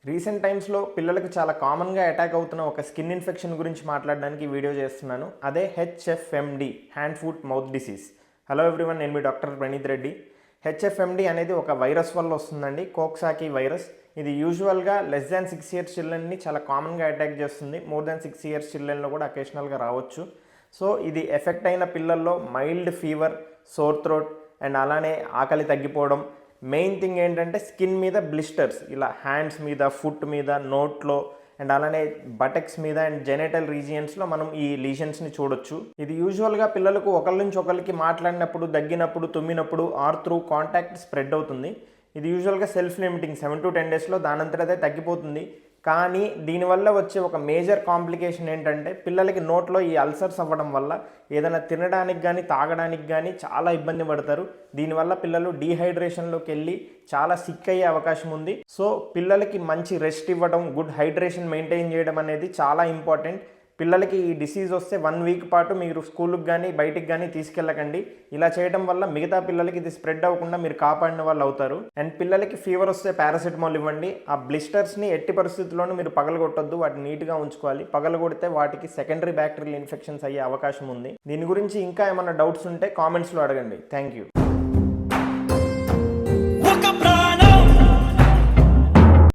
Recent టైమ్స్లో పిల్లలకు చాలా కామన్గా అటాక్ అవుతున్న ఒక స్కిన్ ఇన్ఫెక్షన్ గురించి మాట్లాడడానికి వీడియో చేస్తున్నాను. అదే HFMD, hand foot mouth disease. Hello everyone, నేను మీ డాక్టర్ ప్రణీత్ రెడ్డి. హెచ్ఎఫ్ఎండి అనేది ఒక వైరస్ వల్ల వస్తుందండి, కోక్సాకీ వైరస్. ఇది యూజువల్గా లెస్ దాన్ 6 years చిల్డ్రన్ని చాలా కామన్గా అటాక్ చేస్తుంది. మోర్ దాన్ 6 years చిల్డ్రన్లో కూడా అకేషనల్గా రావచ్చు. సో ఇది ఎఫెక్ట్ అయిన పిల్లల్లో mild fever, sore throat and అలానే ఆకలి తగ్గిపోవడం. మెయిన్ థింగ్ ఏంటంటే స్కిన్ మీద బ్లిస్టర్స్, ఇలా హ్యాండ్స్ మీద, ఫుట్ మీద, నోట్లో అండ్ అలానే బటెక్స్ మీద అండ్ జెనైటల్ రీజియన్స్లో మనం ఈ లీషన్స్ని చూడొచ్చు. ఇది యూజువల్గా పిల్లలకు ఒకరి నుంచి ఒకరికి మాట్లాడినప్పుడు, దగ్గినప్పుడు, తుమ్మినప్పుడు ఆర్ త్రూ కాంటాక్ట్ స్ప్రెడ్ అవుతుంది. ఇది యూజువల్గా సెల్ఫ్ లిమిటింగ్, 7 to 10 daysలో దానంతటదే తగ్గిపోతుంది. కానీ దీనివల్ల వచ్చే ఒక మేజర్ కాంప్లికేషన్ ఏంటంటే పిల్లలకి నోట్లో ఈ అల్సర్స్ అవ్వడం వల్ల ఏదైనా తినడానికి కానీ తాగడానికి కానీ చాలా ఇబ్బంది పడతారు. దీనివల్ల పిల్లలు డీహైడ్రేషన్లోకి వెళ్ళి చాలా సిక్ అయ్యే అవకాశం ఉంది. సో పిల్లలకి మంచి రెస్ట్ ఇవ్వడం, గుడ్ హైడ్రేషన్ మెయింటైన్ చేయడం అనేది చాలా ఇంపార్టెంట్. పిల్లలకి ఈ డిసీజ్ వస్తే 1 week పాటు మీరు స్కూల్కి కానీ బయటికి కానీ తీసుకెళ్ళకండి. ఇలా చేయడం వల్ల మిగతా పిల్లలకి ఇది స్ప్రెడ్ అవ్వకుండా మీరు కాపాడిన వాళ్ళు అవుతారు. అండ్ పిల్లలకి ఫీవర్ వస్తే పారాసిటమాల్ ఇవ్వండి. ఆ బ్లిస్టర్స్ని ఎట్టి పరిస్థితుల్లోనూ మీరు పగలగొట్టొద్దు, వాటిని నీట్గా ఉంచుకోవాలి. పగలగొడితే వాటికి సెకండరీ బ్యాక్టీరియల్ ఇన్ఫెక్షన్స్ అయ్యే అవకాశం ఉంది. దీని గురించి ఇంకా ఏమైనా డౌట్స్ ఉంటే కామెంట్స్లో అడగండి. Thank you.